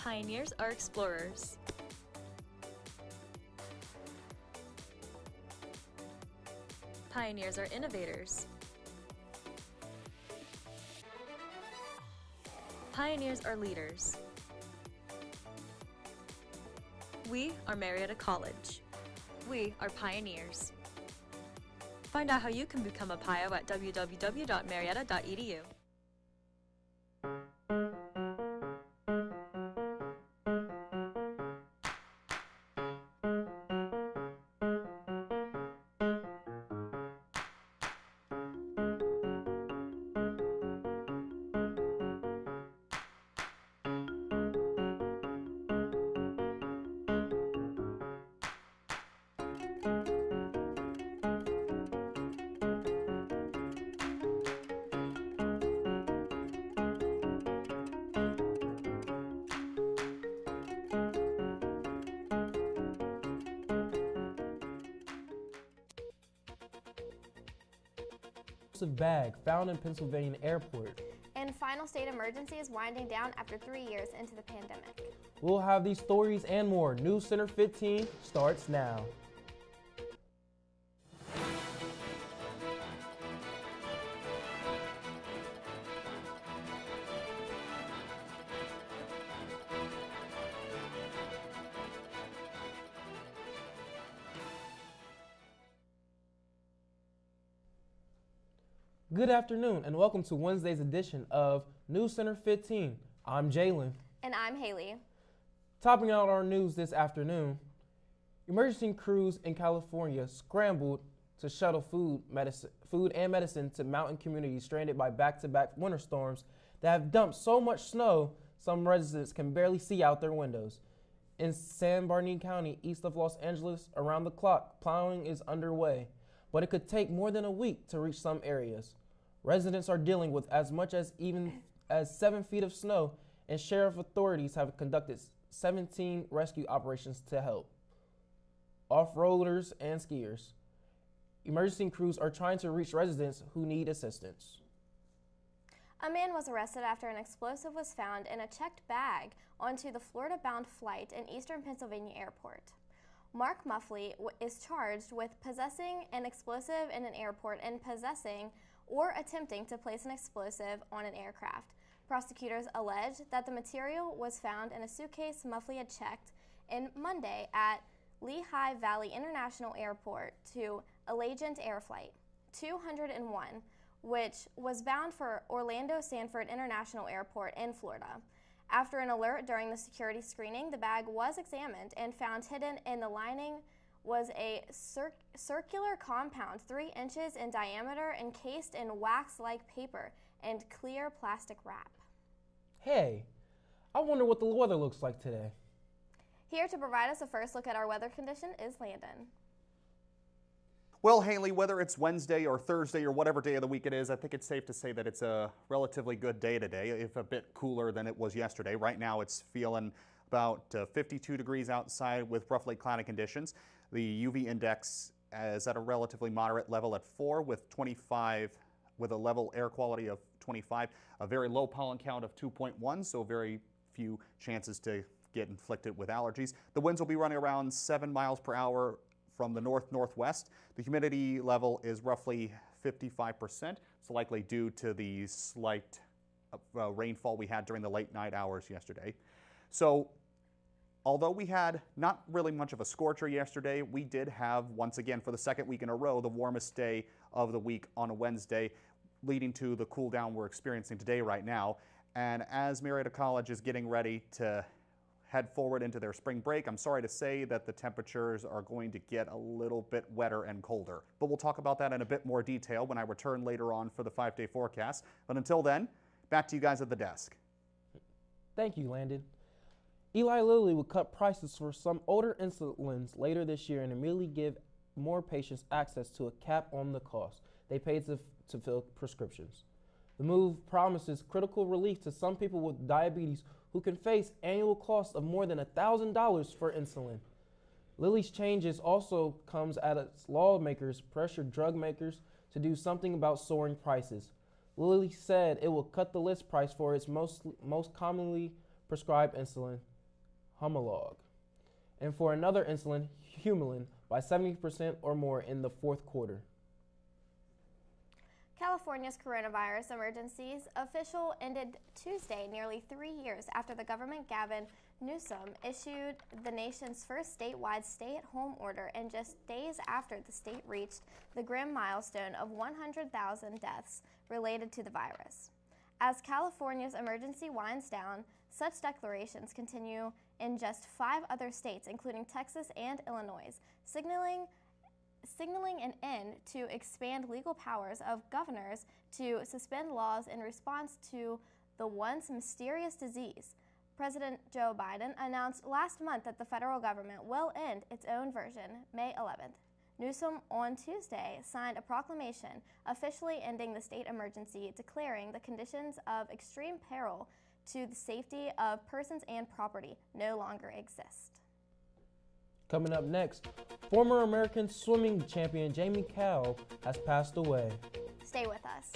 Pioneers are explorers. Pioneers are innovators. Pioneers are leaders. We are Marietta College. We are pioneers. Find out how you can become a PIO at www.marietta.edu. Bag found in Pennsylvania airport. And final state emergency is winding down after 3 years into the pandemic. We'll have these stories and more. News Center 15 starts now. Good afternoon and welcome to Wednesday's edition of News Center 15. I'm Jalen. And I'm Haley. Topping out our news this afternoon, emergency crews in California scrambled to shuttle food and medicine to mountain communities stranded by back-to-back winter storms that have dumped so much snow some residents can barely see out their windows. In San Bernardino County, east of Los Angeles, around the clock, plowing is underway, but it could take more than a week to reach some areas. Residents are dealing with as much as even as 7 feet of snow, and sheriff authorities have conducted 17 rescue operations to help off-roaders and skiers. Emergency crews are trying to reach residents who need assistance. A man was arrested after an explosive was found in a checked bag onto the Florida-bound flight in eastern Pennsylvania airport. Mark Muffley is charged with possessing an explosive in an airport and possessing or attempting to place an explosive on an aircraft. Prosecutors allege that the material was found in a suitcase Muffley had checked in Monday at Lehigh Valley International Airport to Allegiant Air Flight 201, which was bound for Orlando Sanford International Airport in Florida. After an alert during the security screening, the bag was examined and found hidden in the lining was a circular compound 3 inches in diameter encased in wax-like paper and clear plastic wrap. Hey, I wonder what the weather looks like today. Here to provide us a first look at our weather condition is Landon. Well, Haley, whether it's Wednesday or Thursday or whatever day of the week it is, I think it's safe to say that it's a relatively good day today, if a bit cooler than it was yesterday. Right now it's feeling about 52 degrees outside with roughly cloudy conditions. The UV index is at a relatively moderate level at 4 with 25, with a level air quality of 25, a very low pollen count of 2.1, so very few chances to get inflicted with allergies. The winds will be running around 7 miles per hour from the north-northwest. The humidity level is roughly 55%. It's likely due to the slight rainfall we had during the late night hours yesterday. So although we had not really much of a scorcher yesterday, we did have, once again, for the second week in a row, the warmest day of the week on a Wednesday, leading to the cool down we're experiencing today right now. And as Marietta College is getting ready to head forward into their spring break, I'm sorry to say that the temperatures are going to get a little bit wetter and colder. But we'll talk about that in a bit more detail when I return later on for the 5-day forecast. But until then, back to you guys at the desk. Thank you, Landon. Eli Lilly will cut prices for some older insulins later this year and immediately give more patients access to a cap on the cost they pay to fill prescriptions. The move promises critical relief to some people with diabetes who can face annual costs of more than $1,000 for insulin. Lilly's changes also comes as lawmakers pressure drug makers to do something about soaring prices. Lilly said it will cut the list price for its most commonly prescribed insulin, homologue, and for another insulin, Humulin, by 70% or more in the fourth quarter. California's coronavirus emergency's official ended Tuesday, nearly 3 years after the government Gavin Newsom issued the nation's first statewide stay-at-home order, and just days after the state reached the grim milestone of 100,000 deaths related to the virus. As California's emergency winds down, such declarations continue in just 5 other states, including Texas and Illinois, signaling an end to expand legal powers of governors to suspend laws in response to the once mysterious disease. President Joe Biden announced last month that the federal government will end its own version May 11th. Newsom on Tuesday signed a proclamation officially ending the state emergency, declaring the conditions of extreme peril to the safety of persons and property no longer exist. Coming up next, former American swimming champion Jamie Cowell has passed away. Stay with us.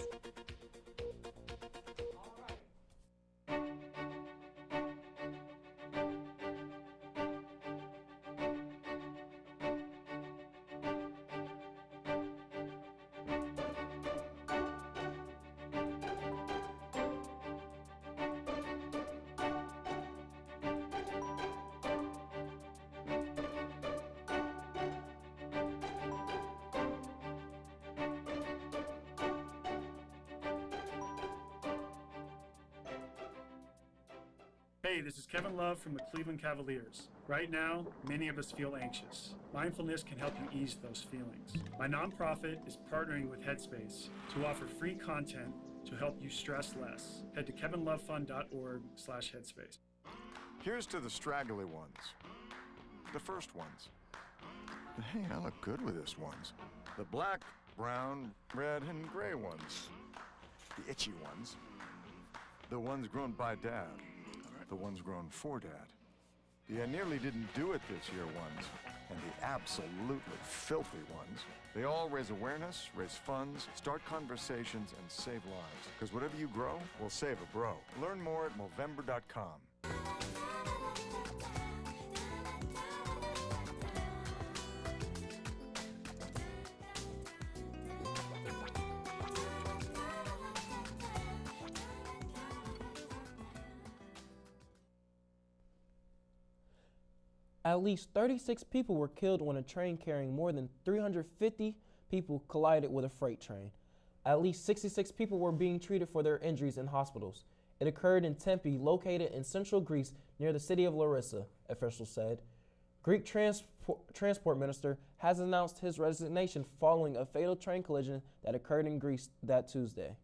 Hey, this is Kevin Love from the Cleveland Cavaliers. Right now, many of us feel anxious. Mindfulness can help you ease those feelings. My nonprofit is partnering with Headspace to offer free content to help you stress less. Head to kevinlovefund.org/headspace. Here's to the straggly ones, the first ones. Hey, I look good with this ones. The black, brown, red, and gray ones. The itchy ones. The ones grown by Dad. The ones grown for Dad. The I nearly didn't do it this year ones, and the absolutely filthy ones. They all raise awareness, raise funds, start conversations, and save lives. Because whatever you grow will save a bro. Learn more at Movember.com. At least 36 people were killed when a train carrying more than 350 people collided with a freight train. At least 66 people were being treated for their injuries in hospitals. It occurred in Tempe, located in central Greece near the city of Larissa, officials said. Greek transport minister has announced his resignation following a fatal train collision that occurred in Greece that Tuesday.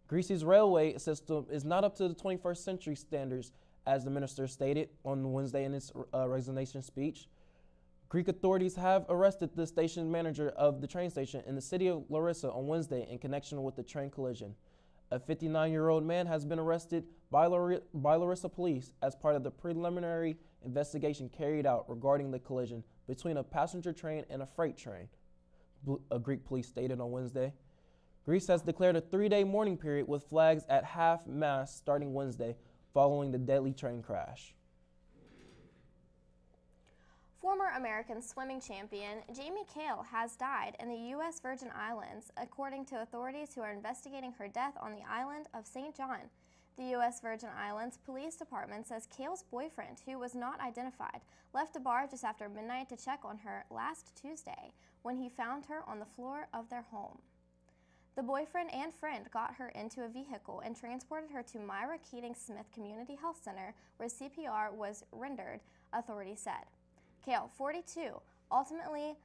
Greece's railway system is not up to the 21st century standards, as the minister stated on Wednesday in his resignation speech. Greek authorities have arrested the station manager of the train station in the city of Larissa on Wednesday in connection with the train collision. A 59-year-old man has been arrested by Larissa police as part of the preliminary investigation carried out regarding the collision between a passenger train and a freight train, Greek police stated on Wednesday. Greece has declared a 3-day mourning period with flags at half-mast starting Wednesday, following the deadly train crash. Former American swimming champion Jamie Cowell has died in the U.S. Virgin Islands, according to authorities who are investigating her death on the island of St. John. The U.S. Virgin Islands Police Department says Cowell's boyfriend, who was not identified, left the bar just after midnight to check on her last Tuesday when he found her on the floor of their home. The boyfriend and friend got her into a vehicle and transported her to Myra Keating Smith Community Health Center, where CPR was rendered, authorities said. Cowell, 42, ultimately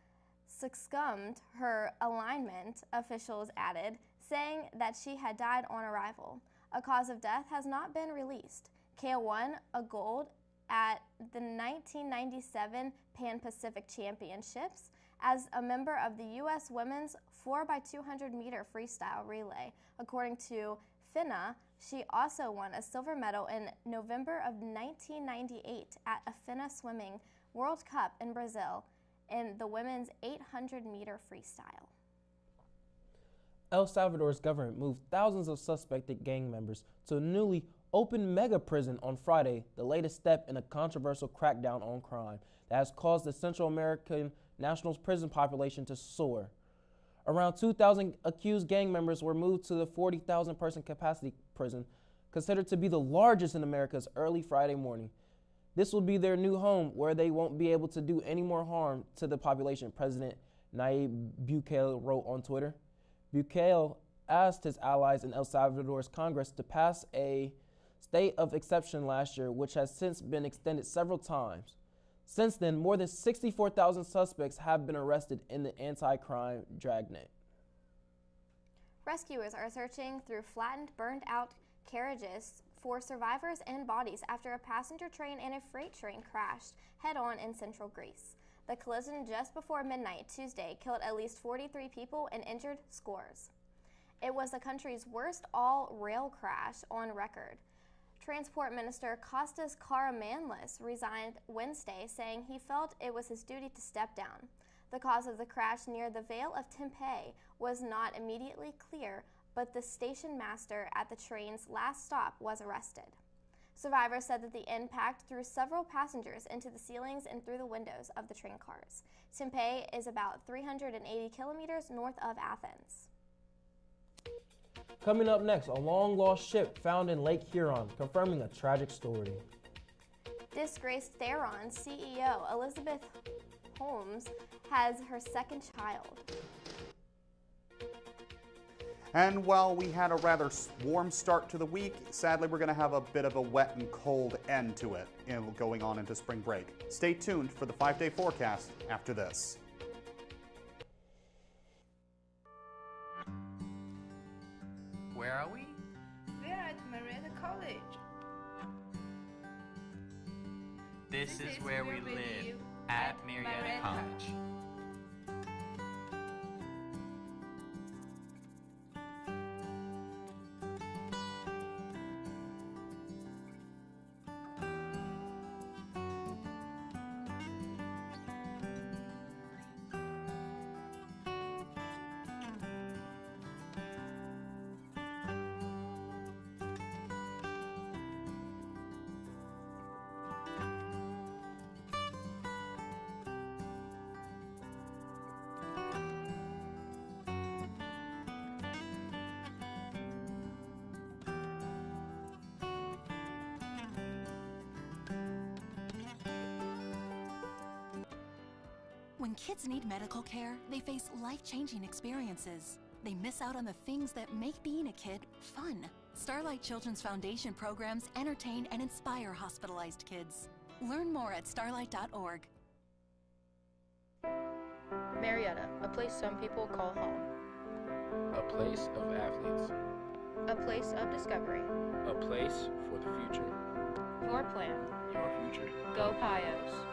succumbed her alignment, officials added, saying that she had died on arrival. A cause of death has not been released. Cowell won a gold at the 1997 Pan-Pacific Championships as a member of the U.S. Women's 4x200 meter freestyle relay. According to FINA, she also won a silver medal in November of 1998 at a FINA Swimming World Cup in Brazil in the women's 800 meter freestyle. El Salvador's government moved thousands of suspected gang members to a newly opened mega prison on Friday, the latest step in a controversial crackdown on crime that has caused the Central American National Prison population to soar. Around 2,000 accused gang members were moved to the 40,000 person capacity prison, considered to be the largest in America's early Friday morning. This will be their new home where they won't be able to do any more harm to the population, President Nayib Bukele wrote on Twitter. Bukele asked his allies in El Salvador's Congress to pass a state of exception last year, which has since been extended several times. Since then, more than 64,000 suspects have been arrested in the anti-crime dragnet. Rescuers are searching through flattened, burned-out carriages for survivors and bodies after a passenger train and a freight train crashed head-on in central Greece. The collision just before midnight Tuesday killed at least 43 people and injured scores. It was the country's worst all-rail crash on record. Transport Minister Kostas Karamanlis resigned Wednesday, saying he felt it was his duty to step down. The cause of the crash near the Vale of Tempe was not immediately clear, but the station master at the train's last stop was arrested. Survivors said that the impact threw several passengers into the ceilings and through the windows of the train cars. Tempe is about 380 kilometers north of Athens. Coming up next, a long-lost ship found in Lake Huron, confirming a tragic story. Disgraced Theron CEO Elizabeth Holmes has her second child. And while we had a rather warm start to the week, sadly we're going to have a bit of a wet and cold end to it going on into spring break. Stay tuned for the 5-day forecast after this. Where are we? We're at Marietta College. This is where we live, at Marietta College. When kids need medical care, they face life-changing experiences. They miss out on the things that make being a kid fun. Starlight Children's Foundation programs entertain and inspire hospitalized kids. Learn more at starlight.org. Marietta, a place some people call home. A place of athletes. A place of discovery. A place for the future. Your plan. Your future. Go Pios.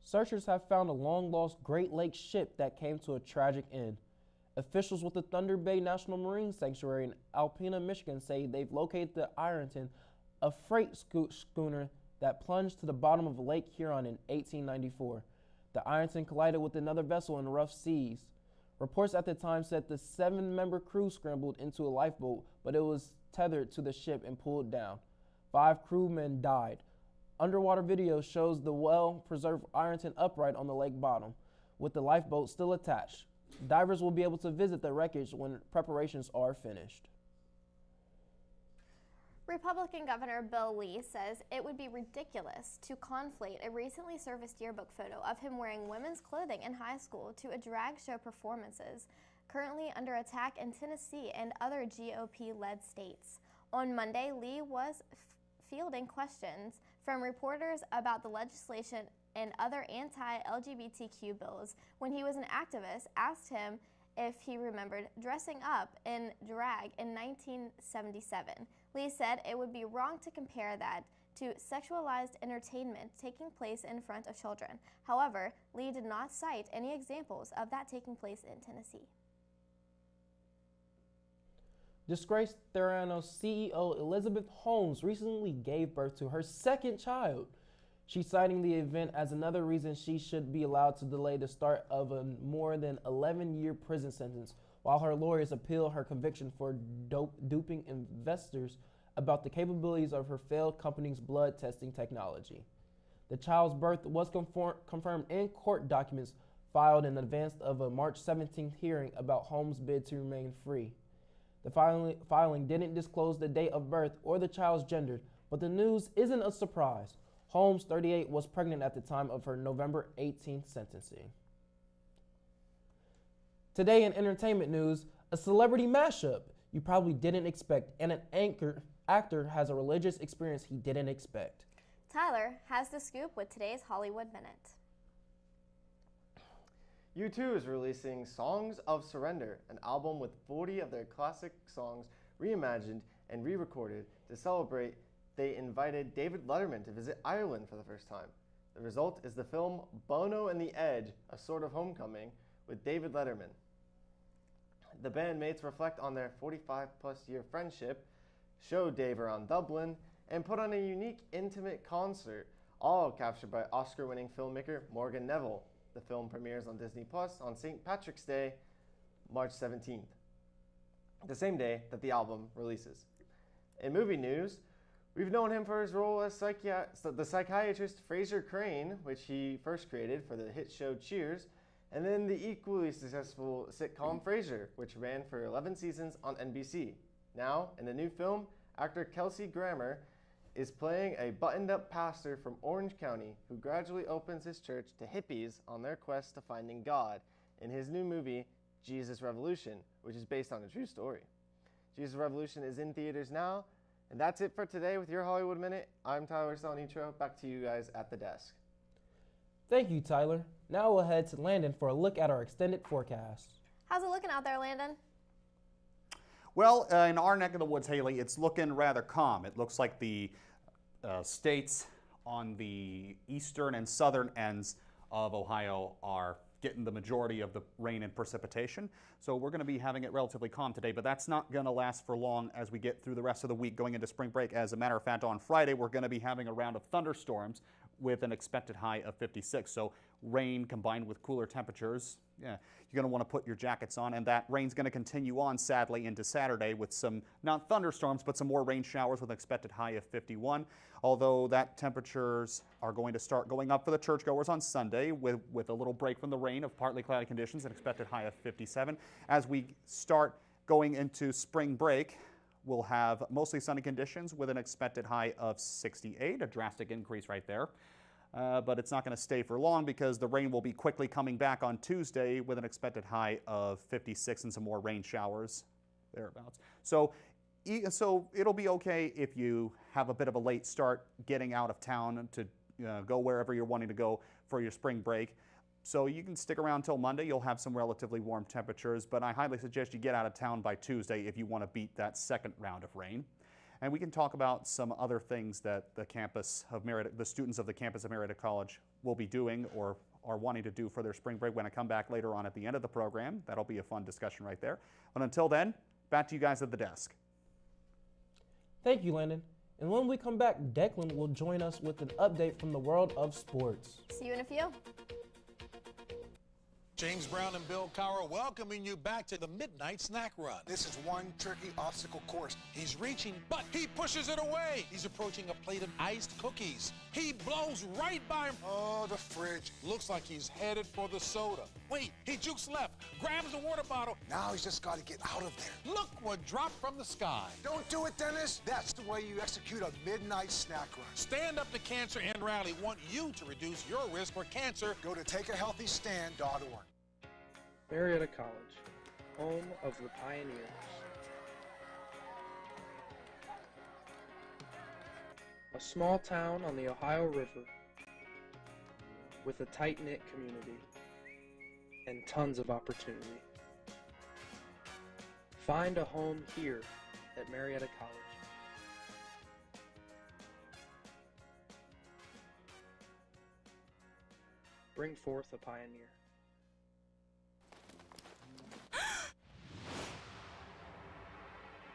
Searchers have found a long-lost Great Lakes ship that came to a tragic end. Officials with the Thunder Bay National Marine Sanctuary in Alpena, Michigan say they've located the Ironton, a freight schooner that plunged to the bottom of Lake Huron in 1894. The Ironton collided with another vessel in rough seas. Reports at the time said the 7-member crew scrambled into a lifeboat, but it was tethered to the ship and pulled down. 5 crewmen died. Underwater video shows the well-preserved Ironton upright on the lake bottom, with the lifeboat still attached. Divers will be able to visit the wreckage when preparations are finished. Republican Governor Bill Lee says it would be ridiculous to conflate a recently serviced yearbook photo of him wearing women's clothing in high school to a drag show performances currently under attack in Tennessee and other GOP-led states. On Monday, Lee was fielding questions from reporters about the legislation and other anti-LGBTQ bills when he was an activist asked him if he remembered dressing up in drag in 1977. Lee said it would be wrong to compare that to sexualized entertainment taking place in front of children. However, Lee did not cite any examples of that taking place in Tennessee. Disgraced Theranos CEO Elizabeth Holmes recently gave birth to her second child. She's citing the event as another reason she should be allowed to delay the start of a more than 11-year prison sentence, while her lawyers appeal her conviction for duping investors about the capabilities of her failed company's blood testing technology. The child's birth was confirmed in court documents filed in advance of a March 17th hearing about Holmes' bid to remain free. The filing didn't disclose the date of birth or the child's gender, but the news isn't a surprise. Holmes, 38, was pregnant at the time of her November 18th sentencing. Today in entertainment news, a celebrity mashup you probably didn't expect, and an actor has a religious experience he didn't expect. Tyler has the scoop with today's Hollywood Minute. U2 is releasing Songs of Surrender, an album with 40 of their classic songs reimagined and re-recorded. To celebrate, they invited David Letterman to visit Ireland for the first time. The result is the film Bono and the Edge, A Sort of Homecoming, with David Letterman. The bandmates reflect on their 45-plus-year friendship, show Dave around Dublin, and put on a unique, intimate concert, all captured by Oscar-winning filmmaker Morgan Neville. The film premieres on Disney Plus on St. Patrick's Day, March 17th, the same day that the album releases. In movie news, we've known him for his role as the psychiatrist Fraser Crane, which he first created for the hit show Cheers, and then the equally successful sitcom Frasier, which ran for 11 seasons on NBC. Now, in the new film, actor Kelsey Grammer is playing a buttoned-up pastor from Orange County who gradually opens his church to hippies on their quest to finding God in his new movie, Jesus Revolution, which is based on a true story. Jesus Revolution is in theaters now, and that's it for today with your Hollywood Minute. I'm Tyler Salnitro. Back to you guys at the desk. Thank you, Tyler. Now we'll head to Landon for a look at our extended forecast. How's it looking out there, Landon? Well, in our neck of the woods, Haley, it's looking rather calm. It looks like the states on the eastern and southern ends of Ohio are getting the majority of the rain and precipitation. So we're going to be having it relatively calm today, but that's not going to last for long as we get through the rest of the week going into spring break. As a matter of fact, on Friday, we're going to be having a round of thunderstorms with an expected high of 56. So rain combined with cooler temperatures, yeah, you're going to want to put your jackets on, and that rain's going to continue on, sadly, into Saturday with some, not thunderstorms, but some more rain showers with an expected high of 51, although that temperatures are going to start going up for the churchgoers on Sunday with a little break from the rain of partly cloudy conditions, an expected high of 57. As we start going into spring break, we'll have mostly sunny conditions with an expected high of 68, a drastic increase right there. But it's not going to stay for long because the rain will be quickly coming back on Tuesday with an expected high of 56 and some more rain showers thereabouts. So it'll be okay if you have a bit of a late start getting out of town to go wherever you're wanting to go for your spring break. So you can stick around till Monday. You'll have some relatively warm temperatures, but I highly suggest you get out of town by Tuesday if you want to beat that second round of rain. And we can talk about some other things that the students of the campus of Marietta College will be doing or are wanting to do for their spring break when I come back later on at the end of the program. That'll be a fun discussion right there. But until then, back to you guys at the desk. Thank you, Landon. And when we come back, Declan will join us with an update from the world of sports. See you in a few. James Brown and Bill Cowher welcoming you back to the Midnight Snack Run. This is one tricky obstacle course. He's reaching, but he pushes it away. He's approaching a plate of iced cookies. He blows right by him. Oh, the fridge. Looks like he's headed for the soda. Wait, he jukes left, grabs the water bottle. Now he's just got to get out of there. Look what dropped from the sky. Don't do it, Dennis. That's the way you execute a Midnight Snack Run. Stand Up to Cancer and Rally want you to reduce your risk for cancer. Go to takeahealthystand.org. Marietta College, home of the pioneers. A small town on the Ohio River with a tight-knit community and tons of opportunity. Find a home here at Marietta College. bring forth a pioneer.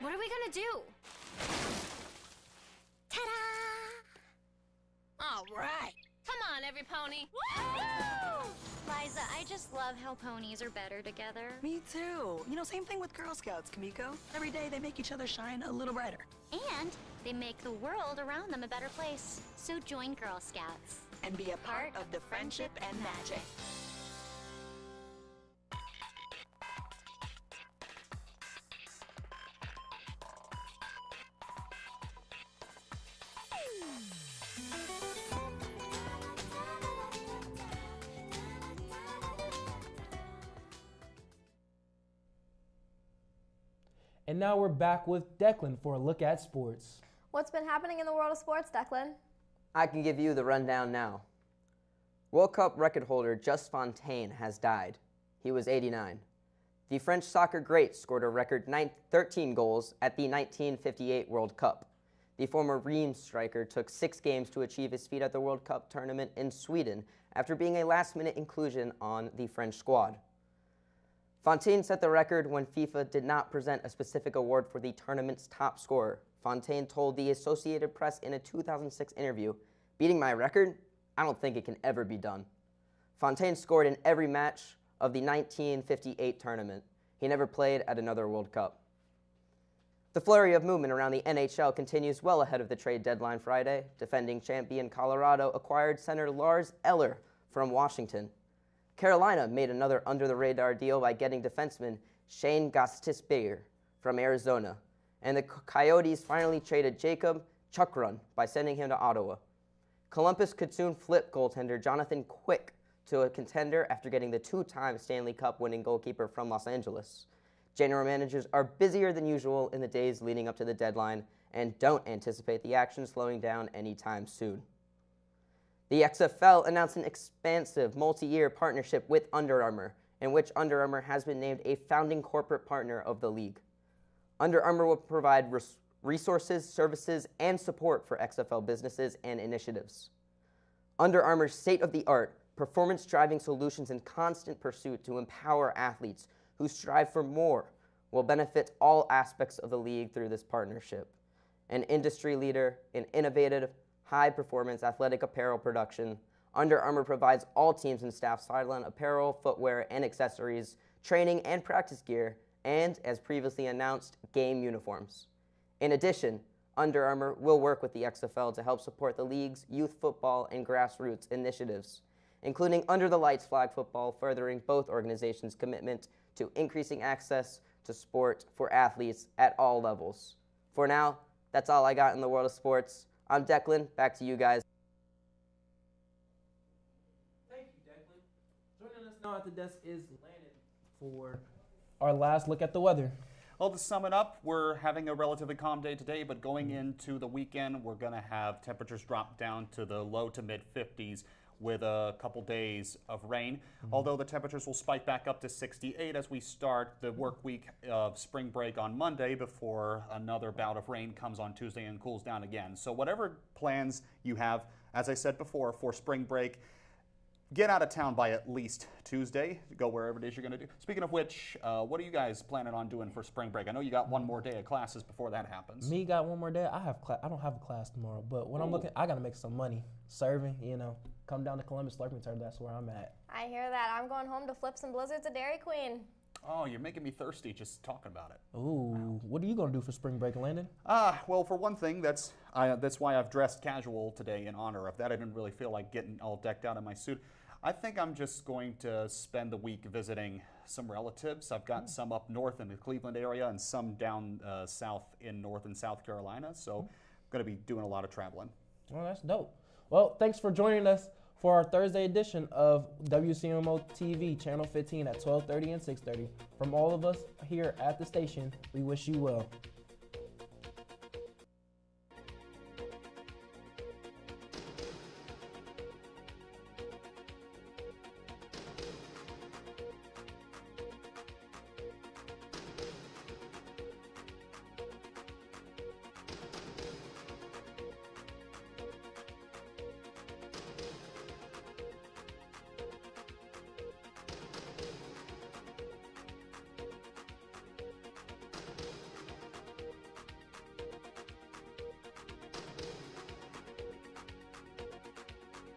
What are we gonna do? Ta-da! All right. Come on, every pony. Woo! Liza, I just love how ponies are better together. Me too. You know, same thing with Girl Scouts, Kamiko. Every day they make each other shine a little brighter. And they make the world around them a better place. So join Girl Scouts. And be a part of the friendship and magic. And now we're back with Declan for a look at sports. What's been happening in the world of sports, Declan? I can give you the rundown now. World Cup record holder Just Fontaine has died. He was 89. The French soccer great scored a record 13 goals at the 1958 World Cup. The former Reims striker took 6 games to achieve his feat at the World Cup tournament in Sweden after being a last-minute inclusion on the French squad. Fontaine set the record when FIFA did not present a specific award for the tournament's top scorer. Fontaine told the Associated Press in a 2006 interview, "Beating my record? I don't think it can ever be done." Fontaine scored in every match of the 1958 tournament. He never played at another World Cup. The flurry of movement around the NHL continues well ahead of the trade deadline Friday. Defending champion Colorado acquired center Lars Eller from Washington. Carolina made another under-the-radar deal by getting defenseman Shane Gostisbehere from Arizona. And the Coyotes finally traded Jacob Chukron by sending him to Ottawa. Columbus could soon flip goaltender Jonathan Quick to a contender after getting the 2-time Stanley Cup winning goalkeeper from Los Angeles. General managers are busier than usual in the days leading up to the deadline and don't anticipate the action slowing down anytime soon. The XFL announced an expansive multi-year partnership with Under Armour, in which Under Armour has been named a founding corporate partner of the league. Under Armour will provide resources, services, and support for XFL businesses and initiatives. Under Armour's state-of-the-art, performance-driving solutions in constant pursuit to empower athletes who strive for more will benefit all aspects of the league through this partnership. An industry leader in innovative, high-performance athletic apparel production, Under Armour provides all teams and staff sideline apparel, footwear, and accessories, training and practice gear, and, as previously announced, game uniforms. In addition, Under Armour will work with the XFL to help support the league's youth football and grassroots initiatives, including Under the Lights flag football, furthering both organizations' commitment to increasing access to sport for athletes at all levels. For now, that's all I got in the world of sports. I'm Declan. Back to you guys. Thank you, Declan. Joining us now at the desk is Landon for our last look at the weather. Well, to sum it up, we're having a relatively calm day today, but going into the weekend, we're going to have temperatures drop down to the low to mid 50s with a couple days of rain. Although the temperatures will spike back up to 68 as we start the work week of spring break on Monday before another bout of rain comes on Tuesday and cools down again. So whatever plans you have, as I said before, for spring break, get out of town by at least Tuesday. Go wherever it is you're going to do. Speaking of which, what are you guys planning on doing for spring break? I know you got one more day of classes before that happens. Me got one more day. I don't have a class tomorrow, but when I'm looking, I got to make some money serving, Come down to Columbus Slurping Turtle, that's where I'm at. I hear that. I'm going home to flip some blizzards at Dairy Queen. Oh, you're making me thirsty just talking about it. Ooh, what are you going to do for spring break, Landon? Well, for one thing, that's why I've dressed casual today in honor of that. I didn't really feel like getting all decked out in my suit. I think I'm just going to spend the week visiting some relatives. I've got some up north in the Cleveland area and some down south in North and South Carolina. So I'm going to be doing a lot of traveling. Well, that's dope. Well, thanks for joining us for our Thursday edition of WCMO TV, Channel 15 at 12:30 and 6:30. From all of us here at the station, we wish you well.